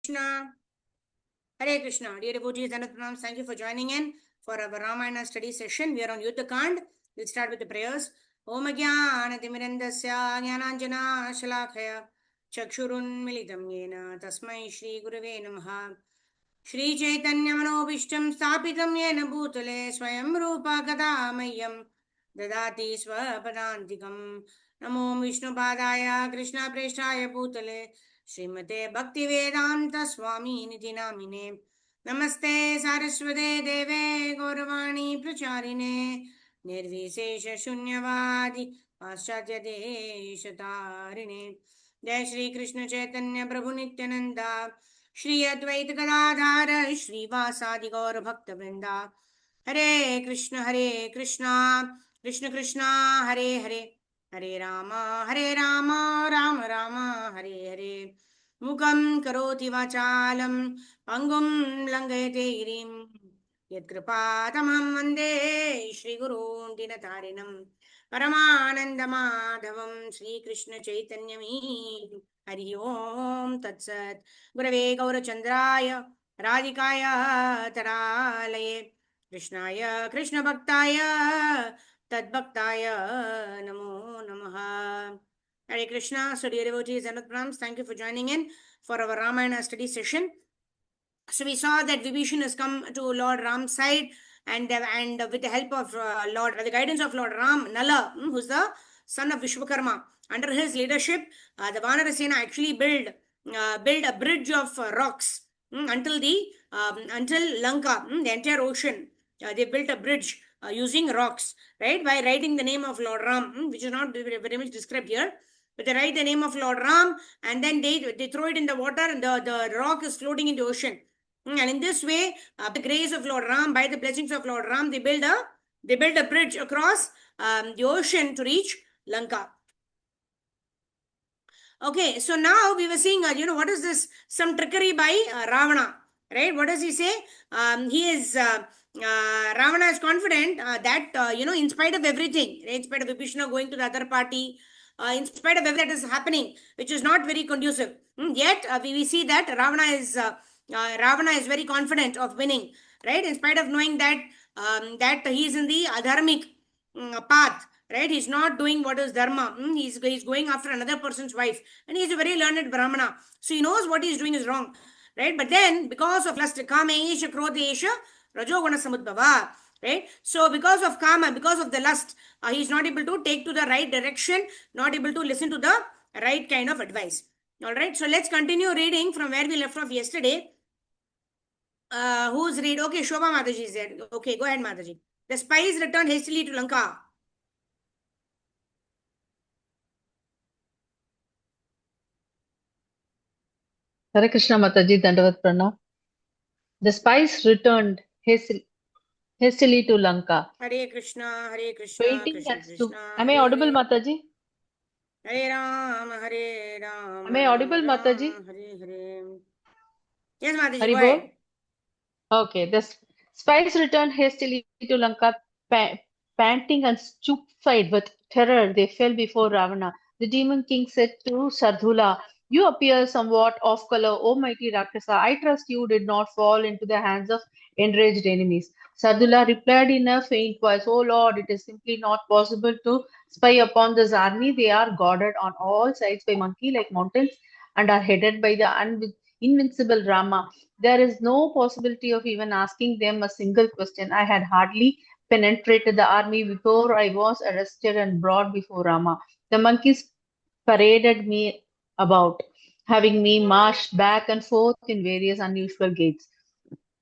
Krishna. Hare Krishna. Dear devotees and pranams, thank you for joining in for our Ramayana study session. We are on YUDDHA Kand. We'll start with the prayers. Om Jnanatimidandasya Jnananjana Shalakaya Chakshurun Militam Yena Tasmai Shri Gurave Namaha Shri Chaitanya Manobishtam Sthapitam Yena Bhutale Swayam Rupa Kadamayam Dadati Swapadantikam Namo Vishnu Padaya Krishna Prestaya Bhutale Srimate Bhaktivedanta Swami Niti Namine Namaste Saraswate Deve Gauravani Pracharine Nirvisesha Shunyavadi Paschatya Deshatarine Jai Shri Krishna Chaitanya Prabhu Nityananda Shri Advaita Gadadhara Shrivasadi Gaura Bhakta Vrinda Hare Krishna Krishna Krishna Hare Hare Hare Rama Rama Rama Hare Hare Mukam Karoti Vachalam Pangum Langayate Girim Yadkripatamam Vande Shri Guru Dinatarinam Paramananda Madhavam Shri Krishna Chaitanyami Hari Om Tatsat Gurave Gaurachandraya Radhikaya Taralaye Krishnaya Krishna Bhaktaya Tadbhaktaya Namo Namaha. Hare Krishna. So dear devotees and pranams, thank you for joining in for our Ramayana study session. So we saw that Vibhishan has come to Lord Ram's side and with the help of the guidance of Lord Ram, Nala, who's the son of Vishwakarma. Under his leadership, the Vanarasena actually build a bridge of rocks until Lanka, the entire ocean. They built a bridge using rocks, right? By writing the name of Lord Ram, which is not very much described here. But they write the name of Lord Ram and then they throw it in the water and the rock is floating in the ocean. And in this way, by the grace of Lord Ram, by the blessings of Lord Ram, they build a bridge across the ocean to reach Lanka. Okay, so now we were seeing, what is this? Some trickery by Ravana, right? What does he say? Ravana is confident that, in spite of everything, right? In spite of Vibhishana going to the other party, in spite of everything that is happening, which is not very conducive, yet we see that Ravana is very confident of winning, right? In spite of knowing that he is in the adharmic path, right? He's not doing what is dharma. He's going after another person's wife, and he's a very learned brahmana, so he knows what he's doing is wrong, right? But then because of lust, kama esha krodha esha rajoguna samudbhava, right? So because of kama, because of the lust, he's not able to take to the right direction, not able to listen to the right kind of advice. All right, so let's continue reading from where we left off yesterday. Who's read? Okay, Shobha Mataji is there. Okay, go ahead, Mataji. The spies returned hastily to Lanka. Hare Krishna Mataji, Dandavat Pranam. The spies returned hastily to Lanka. Hare Krishna, Waiting Krishna as Krishna. to. Am I audible, Mataji? Hare Ram, Hare Ram. Am I audible, Mataji? Hare Hare. Yes, Mataji, go Haribol? ahead. Okay, the spies returned hastily to Lanka, panting and stupefied with terror. They fell before Ravana. The demon king said to Sardula, "You appear somewhat off color, O mighty Rakshasa. I trust you did not fall into the hands of enraged enemies." Sardula replied in a faint voice, "O Lord, it is simply not possible to spy upon this army. They are guarded on all sides by monkey-like mountains and are headed by the invincible Rama. There is no possibility of even asking them a single question. I had hardly penetrated the army before I was arrested and brought before Rama. The monkeys paraded me about, having me marched back and forth in various unusual gaits.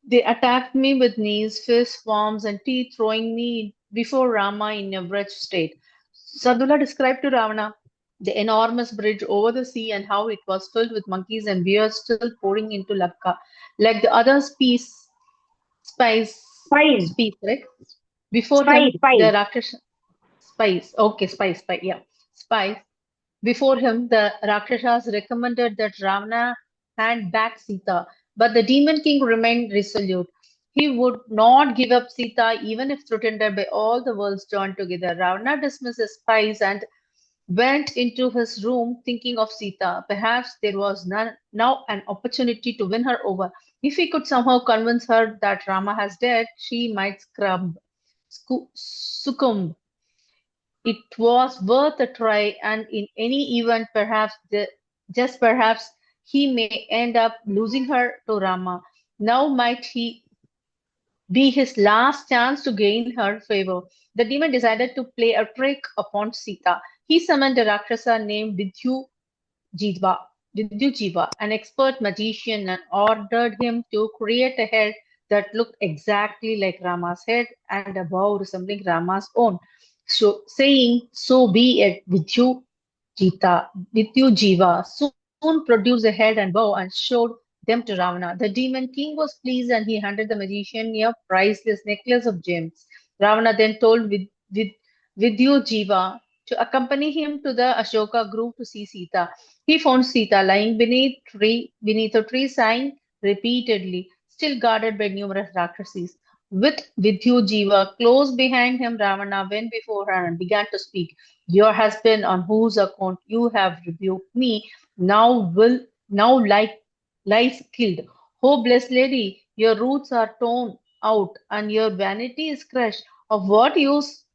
They attacked me with knees, fists, palms, and teeth, throwing me before Rama in a wretched state." Sadhula described to Ravana the enormous bridge over the sea and how it was filled with monkeys and bears still pouring into Lanka. Like the other spies, Spies. right? Before him, Spies. the Rakshasa spies. Okay, spy, yeah, spies. Before him, the Rakshasas recommended that Ravana hand back Sita, but the demon king remained resolute. He would not give up Sita even if threatened by all the worlds joined together. Ravana dismissed his spies and went into his room thinking of Sita. Perhaps there was now an opportunity to win her over. If he could somehow convince her that Rama has died, she might succumb. It was worth a try, and in any event, just perhaps, he may end up losing her to Rama. Now might he be his last chance to gain her favor. The demon decided to play a trick upon Sita. He summoned a Rakshasa named Jiva, Vidhujiva, an expert magician, and ordered him to create a head that looked exactly like Rama's head and a bow resembling Rama's own. So, saying, "So be it, Vidhujiva soon produced a head and bow and showed them to Ravana. The demon king was pleased and he handed the magician a priceless necklace of gems. Ravana then told Vidhujiva to accompany him to the Ashoka grove to see Sita. He found Sita lying beneath a tree, sighing repeatedly, still guarded by numerous Rakshasis. With Vidhujiva close behind him, Ravana went before her and began to speak. Your husband, on whose account you have rebuked me, now lies killed. Oh, blessed lady, your roots are torn out and your vanity is crushed. Of what use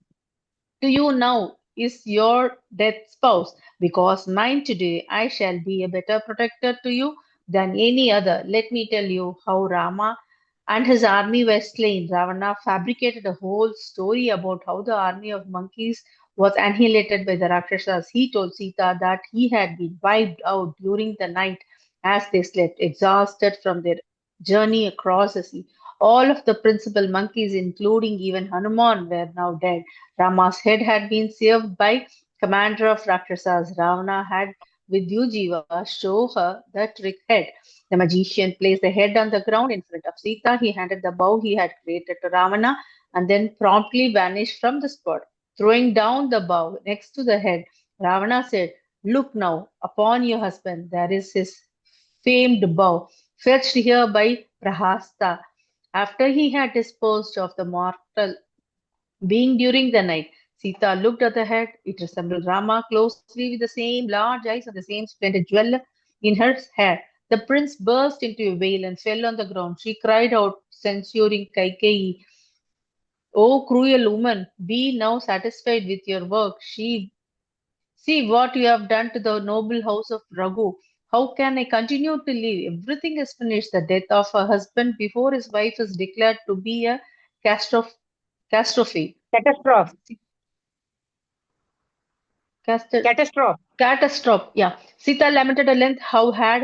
to you now is your dead spouse, because mine today I shall be a better protector to you than any other. Let me tell you how Rama and his army were slain. Ravana fabricated a whole story about how the army of monkeys was annihilated by the Rakshasas. He told Sita that he had been wiped out during the night as they slept, exhausted from their journey across the sea. All of the principal monkeys, including even Hanuman, were now dead. Rama's head had been severed by commander of Rakshasas. Ravana had Vidhujiva show her the trick head. The magician placed the head on the ground in front of Sita. He handed the bow he had created to Ravana and then promptly vanished from the spot. Throwing down the bow next to the head, Ravana said, "Look now upon your husband. There is his famed bow, fetched here by Prahasta." After he had disposed of the mortal being during the night, Sita looked at the head. It resembled Rama closely with the same large eyes and the same splendid jewel in her hair. The prince burst into a wail and fell on the ground. She cried out, censuring Kaikeyi, "O cruel woman, be now satisfied with your work. See what you have done to the noble house of Raghu. How can I continue to live? Everything is finished. The death of her husband before his wife is declared to be a catastrophe. Catastrophe. Catastrophe. Casta- Catastrophe. Catastrophe. Yeah. Sita lamented at length how had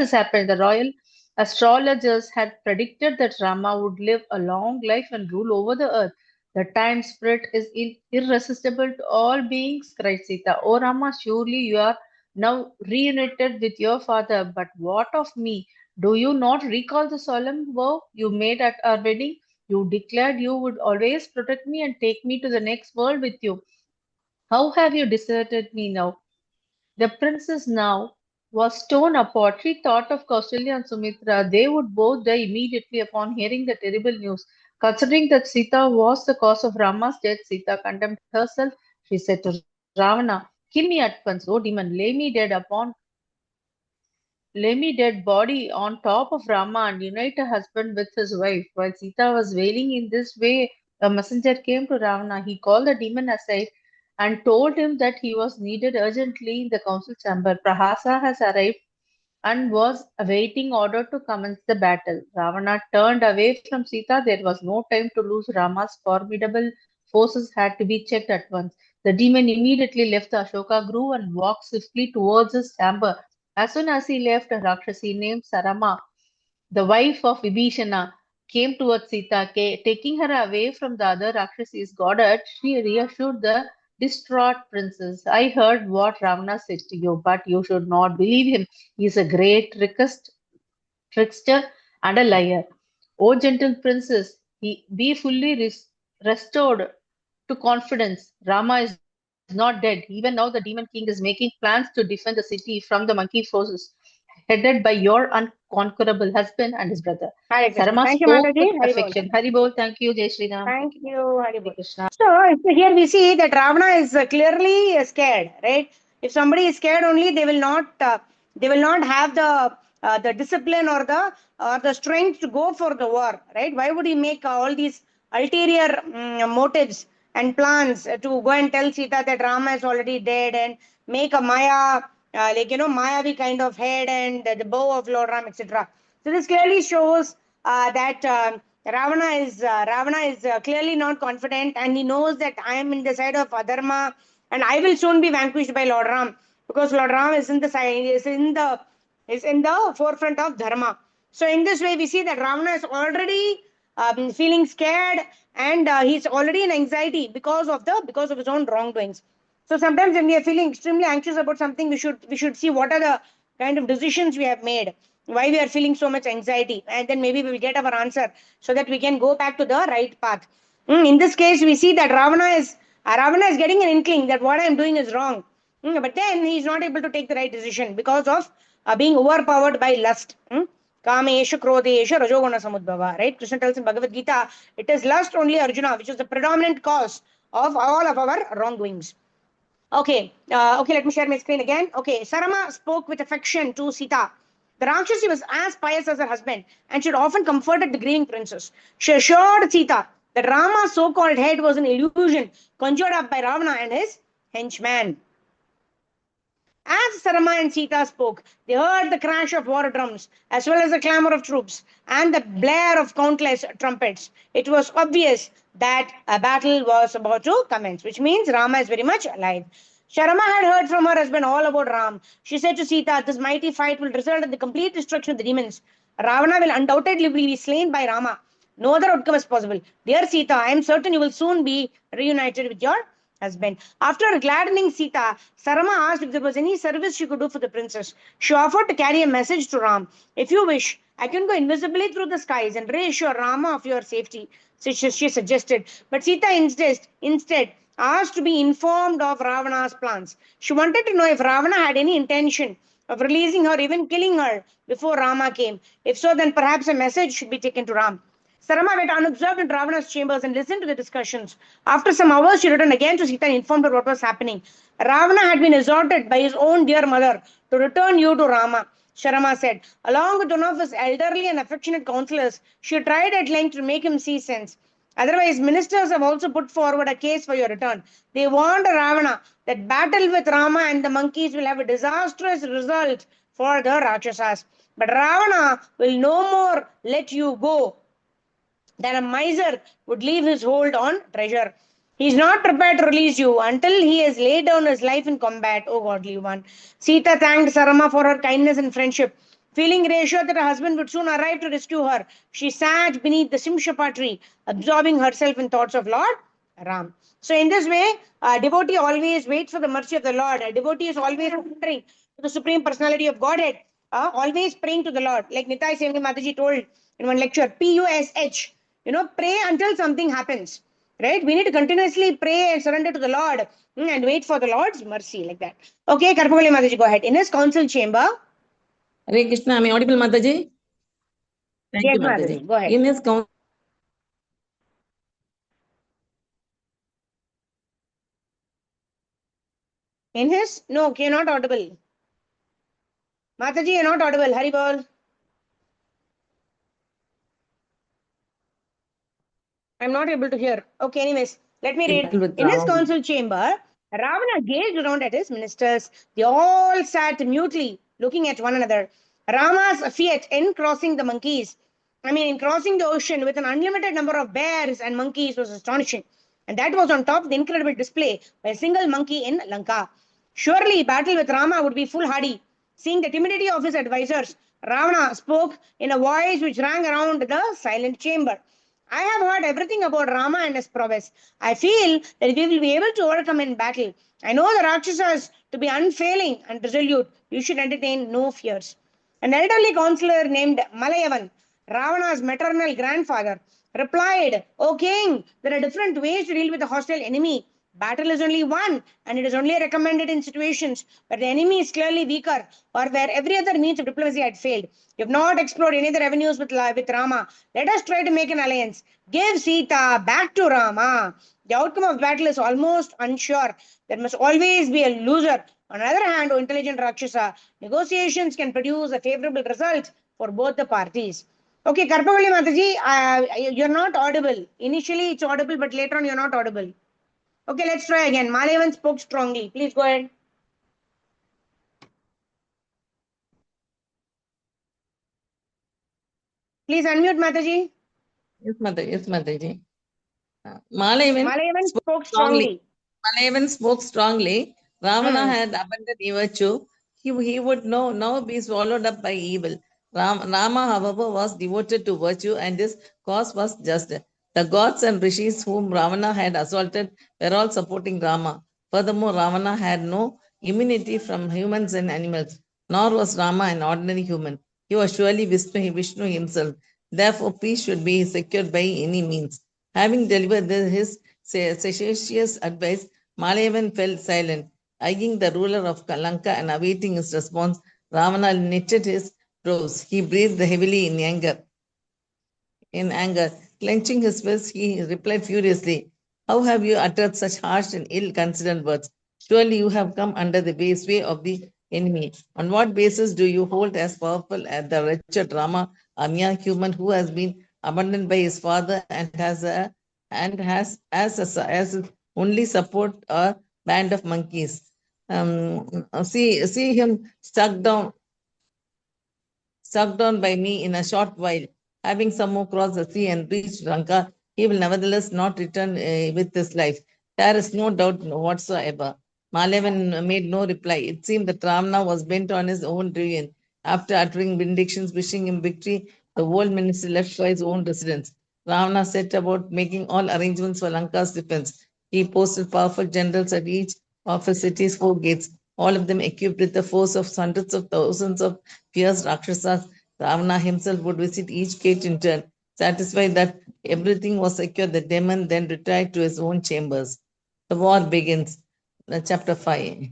this happened. The royal astrologers had predicted that Rama would live a long life and rule over the earth. The time spirit is irresistible to all beings, cried Sita. O Rama, surely you are now reunited with your father. But what of me? Do you not recall the solemn vow you made at our wedding? You declared you would always protect me and take me to the next world with you. How have you deserted me now? The princess now was torn apart. She thought of Kausalya and Sumitra. They would both die immediately upon hearing the terrible news. Considering that Sita was the cause of Rama's death, Sita condemned herself. She said to Ravana, "Kill me at once, O demon. Lay me dead body on top of Rama and unite a husband with his wife." While Sita was wailing in this way, a messenger came to Ravana. He called the demon aside and told him that he was needed urgently in the council chamber. Prahasa has arrived and was awaiting order to commence the battle. Ravana turned away from Sita. There was no time to lose. Rama's formidable forces had to be checked at once. The demon immediately left the Ashoka grove and walked swiftly towards his chamber. As soon as he left, a Rakshasi named Sarama, the wife of Vibhishana, came towards Sita. Taking her away from the other Rakshasi's goddess, she reassured the distraught princess. "I heard what Ravana said to you, but you should not believe him. He is a great trickster and a liar. O gentle princess, be fully restored to confidence. Rama is not dead. Even now, the demon king is making plans to defend the city from the monkey forces. headed by your unconquerable husband and his brother. Hare Krishna. Sarama Thank you, spoke Mataji. with Hari Bol. affection. Hari Bol, thank you, Jai Shri Ram. Thank you, Hari Hare Bol. Krishna. So here we see that Ravana is clearly scared, right? If somebody is scared, only they will not have the discipline or the strength to go for the war, right? Why would he make all these ulterior motives and plans to go and tell Sita that Rama is already dead and make a Maya, Mayavi kind of head and the bow of Lord Ram, etc. So this clearly shows that Ravana is clearly not confident, and he knows that I am in the side of Adharma, and I will soon be vanquished by Lord Ram, because Lord Ram is in the side is in the forefront of Dharma. So in this way, we see that Ravana is already feeling scared, and he's already in anxiety because of his own wrongdoings. So sometimes when we are feeling extremely anxious about something, we should see what are the kind of decisions we have made, why we are feeling so much anxiety, and then maybe we will get our answer so that we can go back to the right path. In this case, we see that Ravana is getting an inkling that what I am doing is wrong. But then he is not able to take the right decision because of being overpowered by lust. Kamesha, Krodesha, Rajoguna Samudbhava. Right? Krishna tells in Bhagavad Gita, it is lust only, Arjuna, which is the predominant cause of all of our wrongdoings. Okay, let me share my screen again. Okay, Sarama spoke with affection to Sita. The Rakshasi was as pious as her husband, and she had often comforted the grieving princess. She assured Sita that Rama's so-called head was an illusion conjured up by Ravana and his henchman. As Sarama and Sita spoke, they heard the crash of war drums, as well as the clamor of troops, and the blare of countless trumpets. It was obvious that a battle was about to commence, which means Rama is very much alive. Sharma had heard from her husband all about Ram. She said to Sita, this mighty fight will result in the complete destruction of the demons. Ravana will undoubtedly be slain by Rama. No other outcome is possible. Dear Sita, I am certain you will soon be reunited with your husband. After gladdening Sita, Sarama asked if there was any service she could do for the princess. She offered to carry a message to Ram. If you wish, I can go invisibly through the skies and reassure Rama of your safety, she suggested. But Sita instead asked to be informed of Ravana's plans. She wanted to know if Ravana had any intention of releasing her, even killing her, before Rama came. If so, then perhaps a message should be taken to Ram. Sarama went unobserved in Ravana's chambers and listened to the discussions. After some hours, she returned again to Sita and informed her what was happening. Ravana had been exhorted by his own dear mother to return you to Rama, Sharma said. Along with one of his elderly and affectionate counselors, she tried at length to make him see sense. Otherwise, ministers have also put forward a case for your return. They warned Ravana that battle with Rama and the monkeys will have a disastrous result for the Rakshasas. But Ravana will no more let you go than a miser would leave his hold on treasure. He is not prepared to release you until he has laid down his life in combat, O godly one. Sita thanked Sarama for her kindness and friendship. Feeling reassured that her husband would soon arrive to rescue her, she sat beneath the Simshapa tree, absorbing herself in thoughts of Lord Ram. So in this way, a devotee always waits for the mercy of the Lord. A devotee is always surrendering to the Supreme Personality of Godhead, always praying to the Lord. Like Nitai Sevgi Mataji told in one lecture, PUSH. Pray until something happens, right? We need to continuously pray and surrender to the Lord and wait for the Lord's mercy, like that. Okay, Karpagoli Mataji, go ahead. In his council chamber. Hare Krishna, am I audible, Mataji? Thank Yes, you, Mataji. Mataji, go ahead. In his council. No, okay, you're not audible. Mataji, you're not audible. Hari bol. I'm not able to hear. Okay, anyways, let me read. In his council chamber, Ravana gazed around at his ministers. They all sat mutely, looking at one another. Rama's fiat in crossing the ocean with an unlimited number of bears and monkeys was astonishing. And that was on top of the incredible display by a single monkey in Lanka. Surely battle with Rama would be foolhardy. Seeing the timidity of his advisors, Ravana spoke in a voice which rang around the silent chamber. I have heard everything about Rama and his prowess. I feel that we will be able to overcome in battle. I know the Rakshasas to be unfailing and resolute. You should entertain no fears. An elderly counselor named Malayavan, Ravana's maternal grandfather, replied, O king, there are different ways to deal with a hostile enemy. Battle is only one, and it is only recommended in situations where the enemy is clearly weaker or where every other means of diplomacy had failed. You have not explored any other avenues with Rama. Let us try to make an alliance. Give Sita back to Rama. The outcome of battle is almost unsure. There must always be a loser. On the other hand, O intelligent Rakshasa, negotiations can produce a favorable result for both the parties. Okay, Karpavalli Mataji, you're not audible. Initially, it's audible, but later on, you're not audible. Okay, let's try again. Malayavan spoke strongly. Please go ahead. Please unmute Mataji. Yes, Mother. Yes, Mataji. Malayavan Malayavan spoke strongly. strongly. Malayavan spoke strongly. Ravana Hmm. had abundant virtue. He would now be swallowed up by evil. Rama, however, was devoted to virtue and his cause was just. The gods and rishis whom Ravana had assaulted were all supporting Rama. Furthermore, Ravana had no immunity from humans and animals, nor was Rama an ordinary human. He was surely Vishnu himself. Therefore, peace should be secured by any means. Having delivered his sagacious advice, Malayavan fell silent, eyeing the ruler of Lanka and awaiting his response. Ravana knitted his brows. He breathed heavily in anger. Clenching his fist, he replied furiously, "How have you uttered such harsh and ill considered words? Surely you have come under the sway of the enemy. On what basis do you hold as powerful as the wretched Rama, a mere human who has been abandoned by his father and has as his only support a band of monkeys? See him struck down by me in a short while. Having somehow crossed the sea and reached Lanka, he will nevertheless not return with his life. There is no doubt whatsoever. Malavan made no reply. It seemed that Ramna was bent on his own ruin. After uttering benedictions wishing him victory, the old minister left for his own residence. Ravana set about making all arrangements for Lanka's defense. He posted powerful generals at each of his city's four gates, all of them equipped with the force of hundreds of thousands of fierce Rakshasas. Ravana himself would visit each gate in turn. Satisfied that everything was secure, the demon then retired to his own chambers. The war begins. Chapter 5.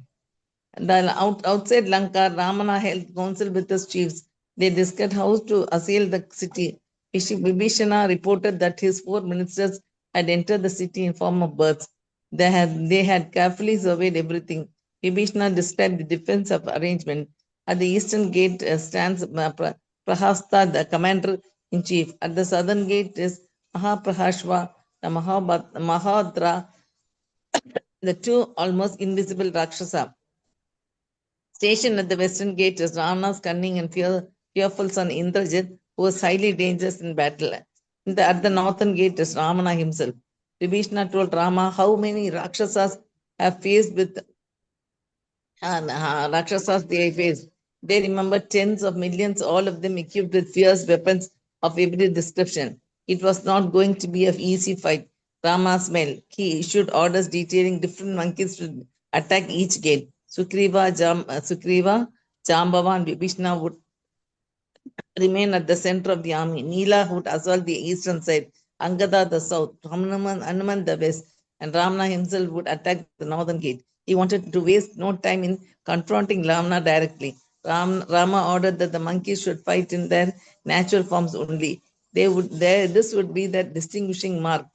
Outside Lanka, Ramana held council with his chiefs. They discussed how to assail the city. Vibhishana reported that his four ministers had entered the city in form of birds. They had carefully surveyed everything. Vibhishana described the defense of arrangement. At the eastern gate stands Prahasta, the commander in chief. At the southern gate is Mahaprahashva, the Mahadra, the two almost invisible Rakshasa. Stationed at the western gate is Ravana's cunning and fearful son Indrajit, who was highly dangerous in battle. At the northern gate is Ravana himself. Vibhishana told Rama how many Rakshasas have faced with Rakshasas they faced. They remember tens of millions, all of them equipped with fierce weapons of every description. It was not going to be an easy fight. Rama smiled. He issued orders detailing different monkeys to attack each gate. Sugriva, Jambava, and Vibhishna would remain at the center of the army. Nila would assault the eastern side, Angada the south, Hanuman the west, and Ramana himself would attack the northern gate. He wanted to waste no time in confronting Ramana directly. Rama ordered that the monkeys should fight in their natural forms only. This would be their distinguishing mark.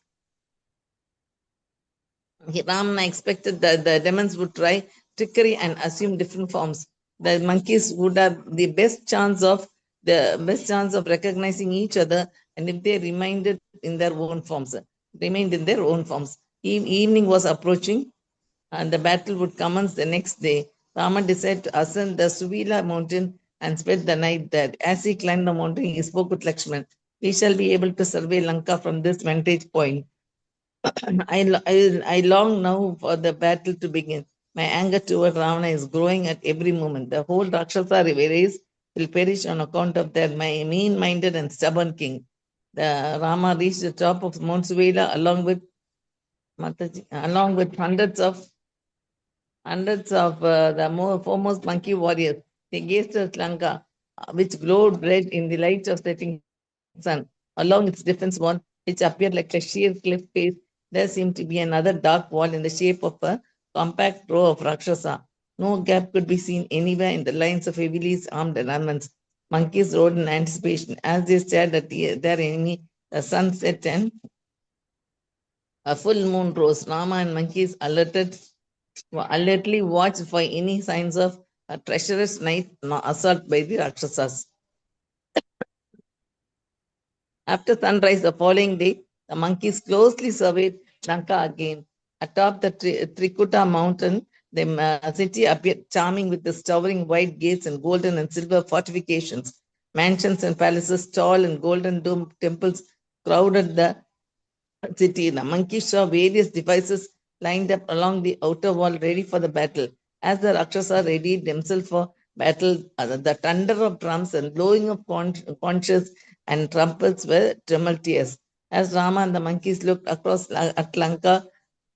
Ramana expected that the demons would try trickery and assume different forms. The monkeys would have the best chance of recognizing each other, and if they remained in their own forms. Evening was approaching, and the battle would commence the next day. Rama decided to ascend the Suvila mountain and spend the night there. As he climbed the mountain, he spoke with Lakshman. We shall be able to survey Lanka from this vantage point. I long now for the battle to begin. My anger toward Ravana is growing at every moment. The whole Rakshasa race will perish on account of their mean-minded and stubborn king. The Rama reached the top of Mount Suvela along with hundreds of the foremost monkey warriors. They gazed at Lanka, which glowed red in the light of setting sun. Along its defense wall, which appeared like a sheer cliff face, There seemed to be another dark wall in the shape of a compact row of Rakshasa. No gap could be seen anywhere in the lines of heavily armed elements. Monkeys rode in anticipation as they stared at their enemy. The sun set and a full moon rose. Rama and monkeys alertly watched for any signs of a treacherous night assault by the Rakshasas. After sunrise the following day, the monkeys closely surveyed Lanka again. Atop the Trikuta mountain, the city appeared charming with its towering white gates and golden and silver fortifications. Mansions and palaces, tall and golden domed temples crowded the city. The monkeys saw various devices lined up along the outer wall ready for the battle. As the Rakshasa readied themselves for battle, the thunder of drums and blowing of conches and trumpets were tumultuous. As Rama and the monkeys looked across at Lanka,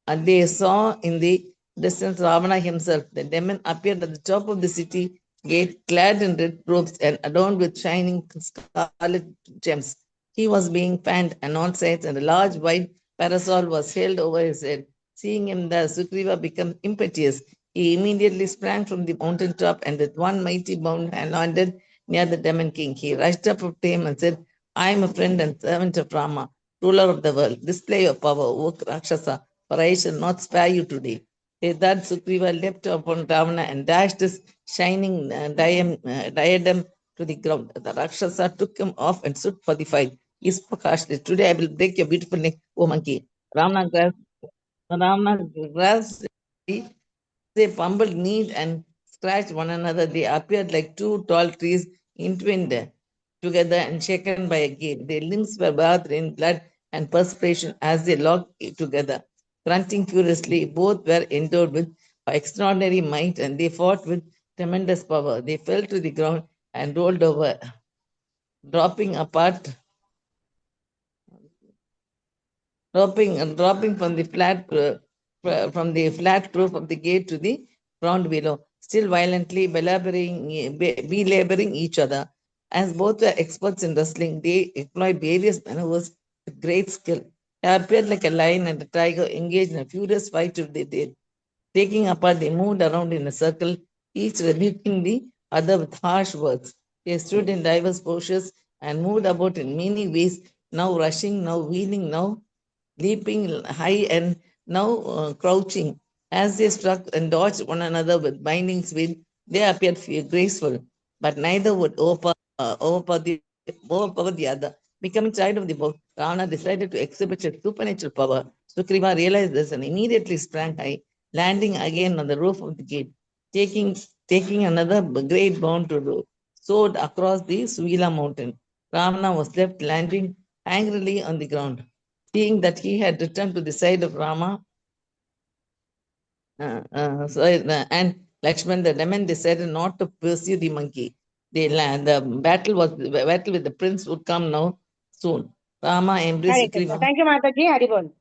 they saw in the distance Ravana himself. The demon appeared at the top of the city gate, clad in red robes and adorned with shining scarlet gems. He was being fanned on all sides, and a large white parasol was held over his head. Seeing him, the Sugriva became impetuous. He immediately sprang from the mountain top and with one mighty bound landed near the demon king. He rushed up to him and said, I am a friend and servant of Rama, ruler of the world. Display your power, O Rakshasa, for I shall not spare you today. With that, Sugriva leapt upon Ravana and dashed his shining diadem to the ground. The Rakshasa took him off and stood for the fight. He spoke harshly, Today I will break your beautiful neck, O monkey. Ravana grasped they fumbled, kneed, and scratched one another. They appeared like two tall trees entwined together and shaken by a gale. Their limbs were bathed in blood and perspiration as they locked together. Grunting furiously, both were endowed with extraordinary might and they fought with tremendous power. They fell to the ground and rolled over, dropping apart dropping from the flat roof of the gate to the ground below, still violently belaboring each other. As both were experts in wrestling, they employed various maneuvers with great skill. They appeared like a lion and a tiger engaged in a furious fight to the death. Taking apart, they moved around in a circle, each rebuking the other with harsh words. They stood in diverse postures and moved about in many ways, now rushing, now wheeling, now leaping high and now crouching. As they struck and dodged one another with binding speed, they appeared graceful, but neither would overpower the other. Becoming tired of the bout, Ravana decided to exhibit his supernatural power. Sugriva realized this and immediately sprang high, landing again on the roof of the gate, taking another great bound to soared across the Suvila mountain. Ravana was left landing angrily on the ground. Seeing that he had returned to the side of Rama and Lakshman, the demon decided not to pursue the monkey. The battle with the prince would come now soon. Rama embraced Sugriva. Thank you, Mataji. Haribol.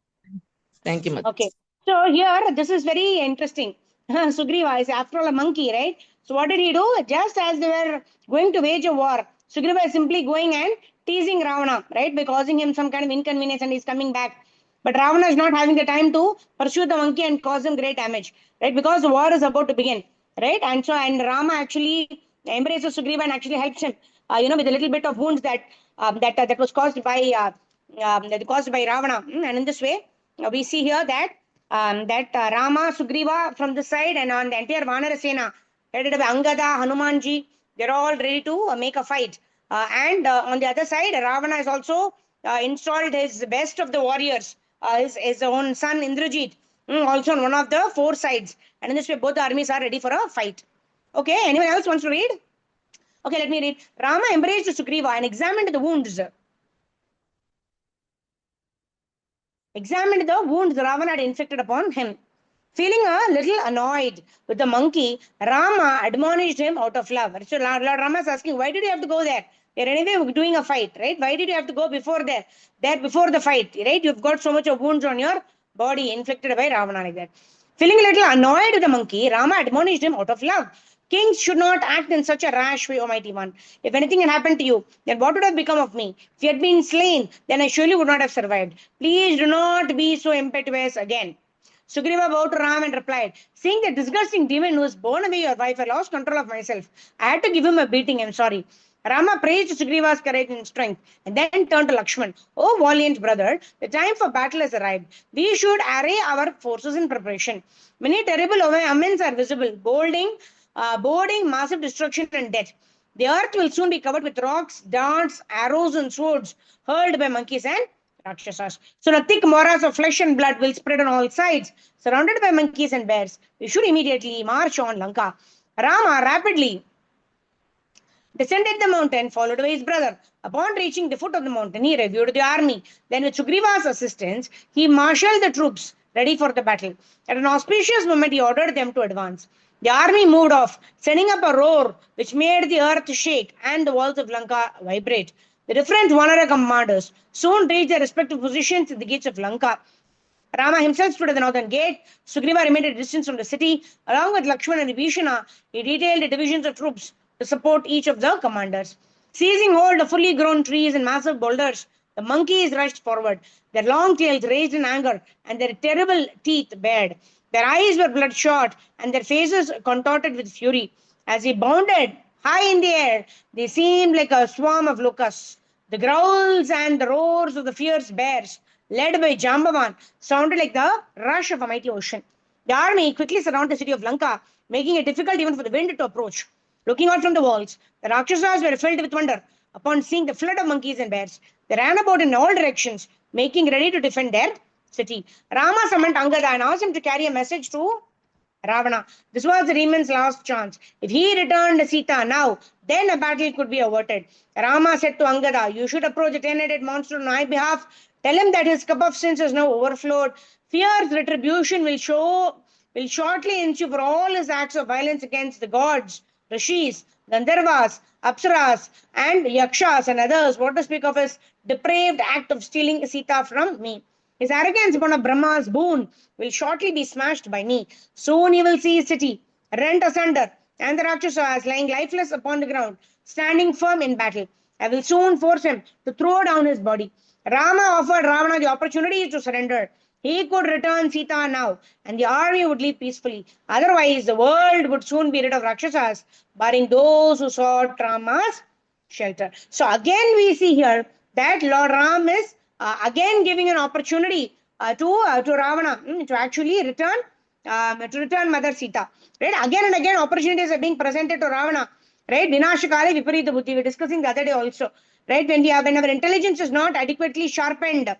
Thank you, Mataji. Okay. So here, this is very interesting. Sugriva is after all a monkey, right? So what did he do? Just as they were going to wage a war, Sugriva is simply going and teasing Ravana, right? By causing him some kind of inconvenience and he's coming back. But Ravana is not having the time to pursue the monkey and cause him great damage, right? Because the war is about to begin, right? And Rama actually embraces Sugriva and actually helps him, with a little bit of wounds that was caused by Ravana. And in this way, we see here that Rama, Sugriva from the side and on the entire Vanara Sena, headed by Angada, Hanumanji, they're all ready to make a fight. And on the other side, Ravana has also installed his best of the warriors, his own son Indrajit, also on one of the four sides. And in this way, both the armies are ready for a fight. Okay, anyone else wants to read? Okay, let me read. Rama embraced Sugriva and examined the wounds. Ravana had inflicted upon him. Feeling a little annoyed with the monkey, Rama admonished him out of love. So Lord Rama is asking, why did you have to go there? You're anyway doing a fight, right? Why did you have to go before there before the fight, right? You've got so much of wounds on your body inflicted by Ravana like that. Feeling a little annoyed with the monkey, Rama admonished him out of love. Kings should not act in such a rash way, O mighty one. If anything had happened to you, then what would have become of me? If you had been slain, then I surely would not have survived. Please do not be so impetuous again. Sugriva bowed to Ram and replied, seeing the disgusting demon who has borne away your wife, I lost control of myself. I had to give him a beating, I am sorry. Rama praised Sugriva's courage and strength and then turned to Lakshman. O valiant brother, the time for battle has arrived. We should array our forces in preparation. Many terrible omens are visible, boding massive destruction and death. The earth will soon be covered with rocks, darts, arrows, and swords hurled by monkeys and Rakshasas. So a thick morass of flesh and blood will spread on all sides, surrounded by monkeys and bears. We should immediately march on Lanka. Rama rapidly descended the mountain, followed by his brother. Upon reaching the foot of the mountain, he reviewed the army. Then, with Sugriva's assistance, he marshaled the troops ready for the battle. At an auspicious moment, he ordered them to advance. The army moved off, sending up a roar which made the earth shake and the walls of Lanka vibrate. The different Vanara commanders soon reached their respective positions at the gates of Lanka. Rama himself stood at the northern gate. Sugriva remained at a distance from the city. Along with Lakshmana and Vibhishana, he detailed the divisions of troops to support each of the commanders. Seizing hold of fully grown trees and massive boulders, the monkeys rushed forward, their long tails raised in anger and their terrible teeth bared. Their eyes were bloodshot and their faces contorted with fury. As he bounded high in the air, they seemed like a swarm of locusts. The growls and the roars of the fierce bears, led by Jambavan, sounded like the rush of a mighty ocean. The army quickly surrounded the city of Lanka, making it difficult even for the wind to approach. Looking out from the walls, the Rakshasas were filled with wonder upon seeing the flood of monkeys and bears. They ran about in all directions, making ready to defend their city. Rama summoned Angada and asked him to carry a message to Ravana. This was the demon's last chance. If he returned Sita now, then a battle could be averted. Rama said to Angada, you should approach the 10-headed monster on my behalf. Tell him that his cup of sins has now overflowed. Fierce retribution will shortly ensue for all his acts of violence against the gods, Rishis, Gandharvas, Apsaras, and Yakshas and others, what to speak of his depraved act of stealing Sita from me. His arrogance upon a Brahma's boon will shortly be smashed by me. Soon he will see his city rent asunder, and the Rakshasas lying lifeless upon the ground, standing firm in battle. I will soon force him to throw down his body. Rama offered Ravana the opportunity to surrender. He could return Sita now, and the army would leave peacefully. Otherwise, the world would soon be rid of Rakshasas, barring those who sought Rama's shelter. So again, we see here that Lord Ram is again giving an opportunity to Ravana to actually return Mother Sita. Right? Again and again, opportunities are being presented to Ravana. Right? Vinashakale Viparita Buddhi. We were discussing the other day also. Right? When our intelligence is not adequately sharpened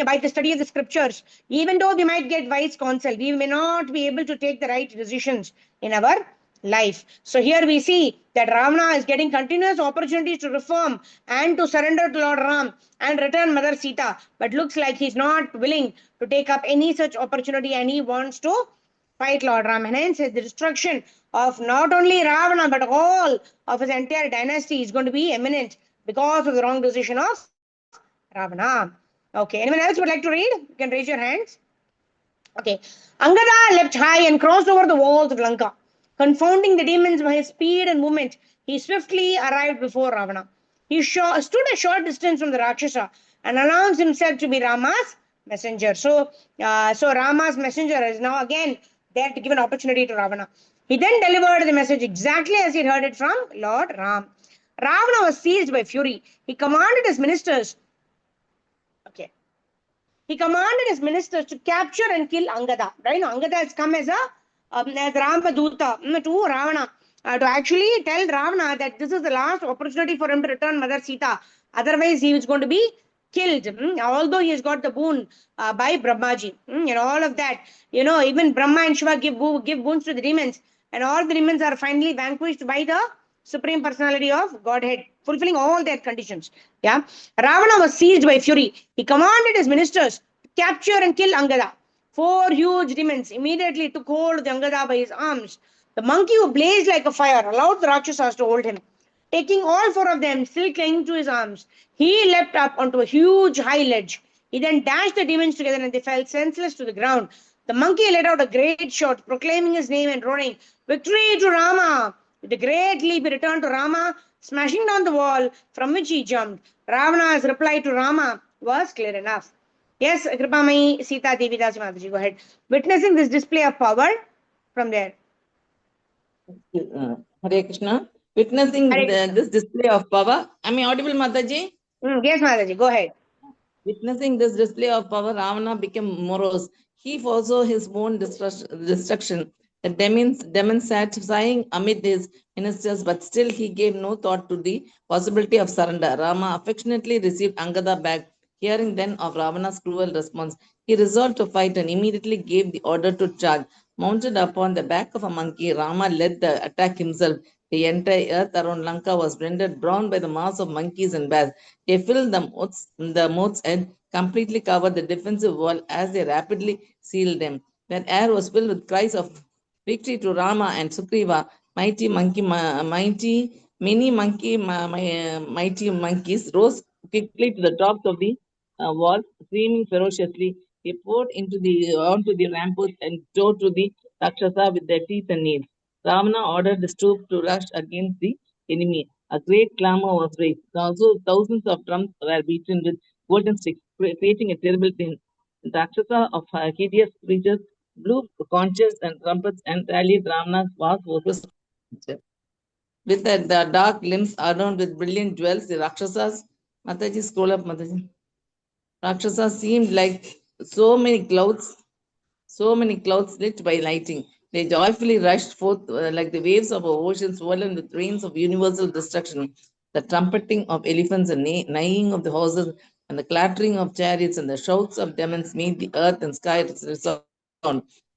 by the study of the scriptures, even though we might get wise counsel, we may not be able to take the right decisions in our life. So here we see that Ravana is getting continuous opportunities to reform and to surrender to Lord Ram and return Mother Sita, but looks like he's not willing to take up any such opportunity, and he wants to fight Lord Ram. And hence the destruction of not only Ravana but all of his entire dynasty is going to be imminent because of the wrong decision of Ravana. Okay, anyone else would like to read? You can raise your hands. Okay. Angada leapt high and crossed over the walls of Lanka. Confounding the demons by his speed and movement, he swiftly arrived before Ravana. He stood a short distance from the Rakshasa and announced himself to be Rama's messenger. So Rama's messenger is now again there to give an opportunity to Ravana. He then delivered the message exactly as he heard it from Lord Ram. Ravana was seized by fury. He commanded his ministers to capture and kill Angada. Right now, Angada has come as Ramaduta to Ravana to actually tell Ravana that this is the last opportunity for him to return Mother Sita. Otherwise, he is going to be killed. Although he has got the boon by Brahmaji and all of that. Even Brahma and Shiva give boons to the demons, and all the demons are finally vanquished by the Supreme Personality of Godhead, fulfilling all their conditions. Yeah, Ravana was seized by fury. He commanded his ministers to capture and kill Angada. 4 huge demons immediately took hold of the Angada by his arms. The monkey, who blazed like a fire, allowed the Rakshasas to hold him. Taking all 4 of them, still clinging to his arms, he leapt up onto a huge high ledge. He then dashed the demons together and they fell senseless to the ground. The monkey let out a great shout, proclaiming his name and roaring, "Victory to Rama!" With a great leap, he returned to Rama, smashing down the wall from which he jumped. Ravana's reply to Rama was clear enough. Yes, Kripamai Sita Devi Dasi Mataji, go ahead. Witnessing this display of power from there. Hare Krishna. Witnessing Hare Krishna. this display of power. Am I audible, Mataji? Yes, Mataji, go ahead. Witnessing this display of power, Ravana became morose. He foresaw his own destruction. The demons sat sighing amid his ministers, but still he gave no thought to the possibility of surrender. Rama affectionately received Angada back. Hearing then of Ravana's cruel response, he resolved to fight and immediately gave the order to charge. Mounted upon the back of a monkey, Rama led the attack himself. The entire earth around Lanka was rendered brown by the mass of monkeys and bears. They filled the moats and completely covered the defensive wall as they rapidly sealed them. That air was filled with cries of victory to Rama and Sugriva. Mighty monkeys rose quickly to the tops of the walls, screaming ferociously. They poured onto the ramparts and tore to the Rakshasa with their teeth and nails. Ravana ordered the troops to rush against the enemy. A great clamor was raised. Also, thousands of drums were beaten with golden sticks, creating a terrible din. The Rakshasa of hideous creatures blew conches and trumpets and rallied Ravana's vast forces. With the dark limbs adorned with brilliant jewels, the Rakshasas, Mataji, scroll up, Mataji. Rakshasas seemed like so many clouds lit by lighting. They joyfully rushed forth like the waves of an ocean swollen with rains of universal destruction. The trumpeting of elephants and neighing of the horses and the clattering of chariots and the shouts of demons made the earth and sky resound.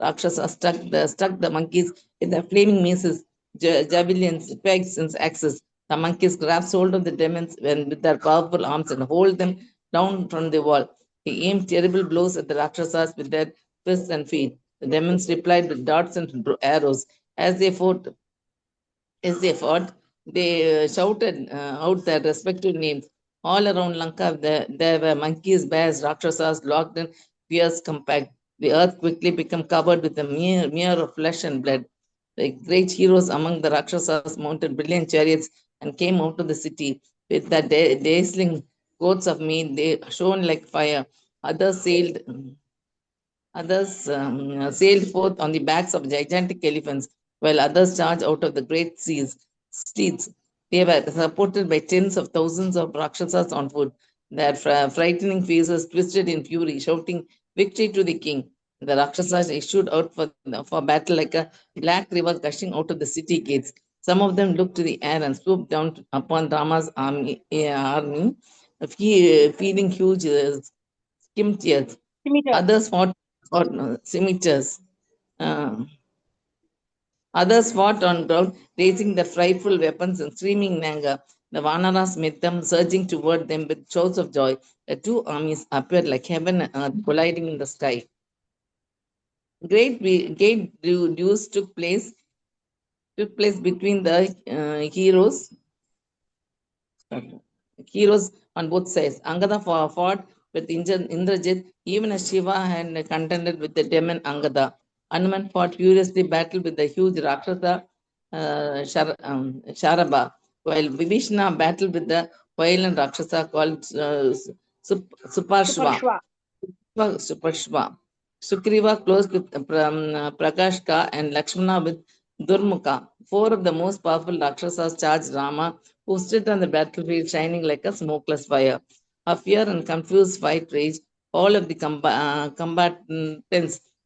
Rakshasa struck the monkeys with their flaming maces, javelins, pegs, and axes. The monkeys grasped hold of the demons with their powerful arms and hold them down from the wall. He aimed terrible blows at the Rakshasas with their fists and feet. The demons replied with darts and arrows. As they fought, they shouted out their respective names. All around Lanka, there were monkeys, bears, rakshasas locked in fierce compact. The earth quickly became covered with a mere of flesh and blood. The great heroes among the rakshasas mounted brilliant chariots and came out of the city with the dazzling coats of meat. They shone like fire. Others sailed Others sailed forth on the backs of gigantic elephants, while others charged out of the great steeds. They were supported by tens of thousands of Rakshasas on foot, their frightening faces twisted in fury, shouting victory to the king. The Rakshasas issued out for battle like a black river gushing out of the city gates. Some of them looked to the air and swooped down upon Rama's army feeling huge scimitars. Scimitar. Others fought scimitars. Uh, Others fought on ground, raising their frightful weapons and screaming in anger. The Vanaras met them, surging toward them with shouts of joy. The two armies appeared like heaven and earth colliding in the sky. Great duels took place between the heroes on both sides. Angada fought with Indrajit, even as Shiva had contended with the demon Angada. Hanuman fought furiously, battled with the huge Rakshasa Sharaba, while Vibhishna battled with the violent Rakshasa called Super Suparshva. Shwa. Supashva. Sugriva closed with Prakashka and Lakshmana with Durmukha. Four of the most powerful Rakshasas charged Rama, who stood on the battlefield shining like a smokeless fire. A fear and confused fight raged. All of the combatants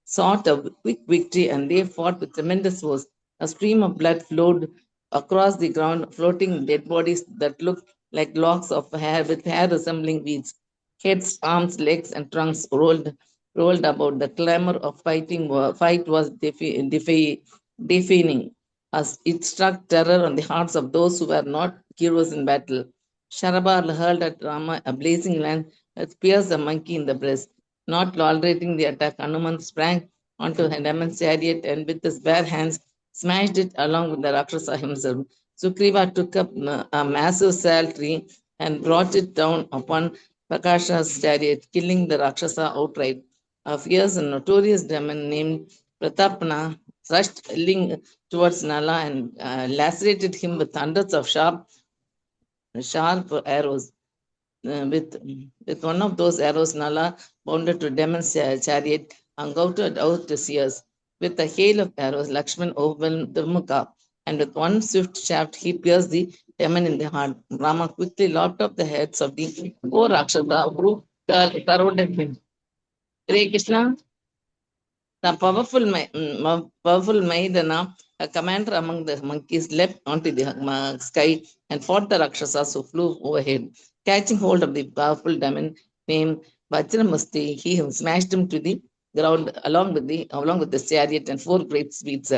sought a quick victory and they fought with tremendous force. A stream of blood flowed across the ground, floating dead bodies that looked like locks of hair with hair resembling weeds. Heads, arms, legs, and trunks rolled about. The clamor of fight was deafening as it struck terror on the hearts of those who were not heroes in battle. Sharabar hurled at Rama a blazing lance that pierced the monkey in the breast. Not tolerating the attack, Hanuman sprang onto Hanuman's chariot and with his bare hands smashed it along with the Rakshasa himself. Sugriva took up a massive sal tree and brought it down upon Prakasha's chariot, killing the Rakshasa outright. A fierce and notorious demon named Pratapana rushed yelling towards Nala and lacerated him with hundreds of sharp arrows. With one of those arrows, Nala bounded to Demon's chariot and gouted out his ears. With a hail of arrows, Lakshman overwhelmed Durmukha, and with one swift shaft, he pierced the demon in the heart. Rama quickly lopped off the heads of the four Rakshasa who surrounded him. Hare Krishna. The powerful Maidana, a commander among the monkeys, leapt onto the sky and fought the Rakshasas who flew overhead. Catching hold of the powerful demon named Vajramusti, he smashed him to the ground along with the chariot and four great steeds.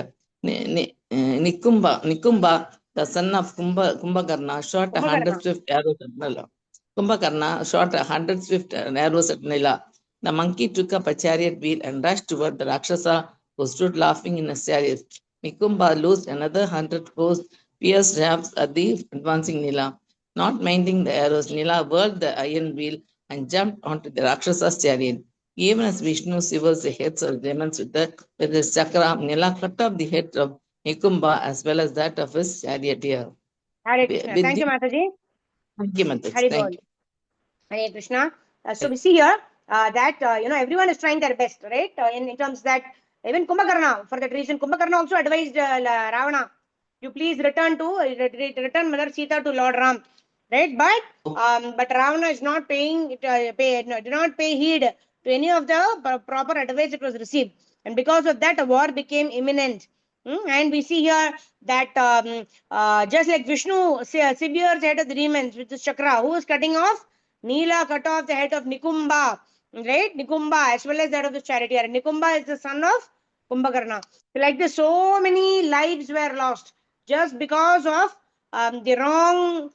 Nikumba, the son of Kumbhakarna, shot a hundred swift arrows at Nila. Kumbhakarna shot 100 swift arrows at Nila. The monkey took up a chariot wheel and rushed toward the Rakshasa who stood laughing in his chariot. Nikumba loosed another 100 pierced jabs at the advancing Nila. Not minding the arrows, Nila whirled the iron wheel and jumped onto the Rakshsa's chariot. Even as Vishnu severs the heads of demons with his chakra, Nila cut off the head of Nikumba as well as that of his charioteer. Hare Krishna. Thank you, Mataji. Thank you, Mataji. Hare Thank you. Hare Krishna. So we see here that everyone is trying their best, right? In terms that even Kumbhakarna, for that reason, Kumbhakarna also advised Ravana, you please return Mother Sita to Lord Ram, right? But Ravana is not did not pay heed to any of the proper advice that was received, and because of that, a war became imminent. And we see here that just like Vishnu severs the head of the demons with his chakra, who is cutting off? Nila cut off the head of Nikumba, right? Nikumba as well as that of the charioteer. Nikumba is the son of Kumbhakarna. Like this, so many lives were lost just because of the wrong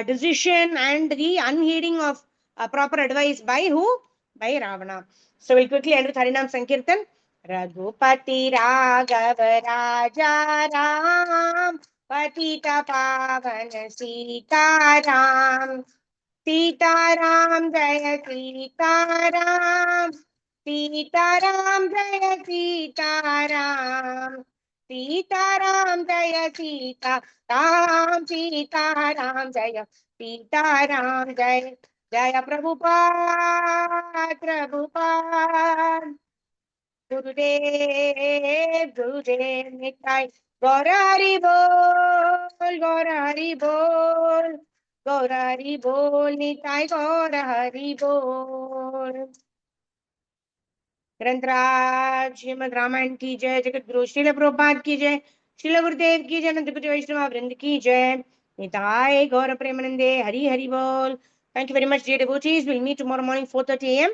decision and the unheeding of proper advice by who? By Ravana. So we'll quickly end with Harinam Sankirtan. Raghupati Raghav Raja Ram Patita Pavan Sita Ram Sitaram Jaya Sitaram Sitaram Jaya Sitaram Sitaram Jaya Sitaram Sitaram Jaya Sitaram Jaya Jaya Prabhupada Prabhupada Gurudev Nitai Gaurari Bol Gaurari Bol Nitai Gaurari Bol ग्रंथराज Shrimad Ramayan की जय, जगत गुरु श्रील प्रभुपाद की जय, श्रील गुरुदेव की जय, अनंत कोटि वैष्णव वृंद की जय, निताय गौर प्रेमानंदे हरि हरि बोल. Thank you very much, dear devotees. We'll meet tomorrow morning 4:30 a.m.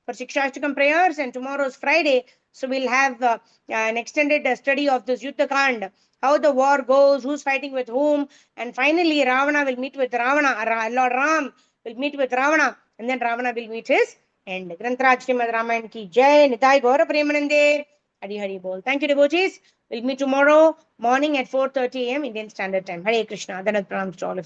for Shikshashtakam prayers, and tomorrow is Friday, so we'll have an extended study of this Yuddha Kand, how the war goes, who's fighting with whom, and finally Ravana will meet with Ravana, Lord Ram will meet with Ravana, and then Ravana will meet his end. Grantaraj Srimad Ramayana ki jai, Nitai Gaura Premanande, Hari Hari Bol. Thank you, devotees. We'll meet tomorrow morning at 4:30 a.m. Indian Standard Time. Hare Krishna. Dhanat pranams to all of you.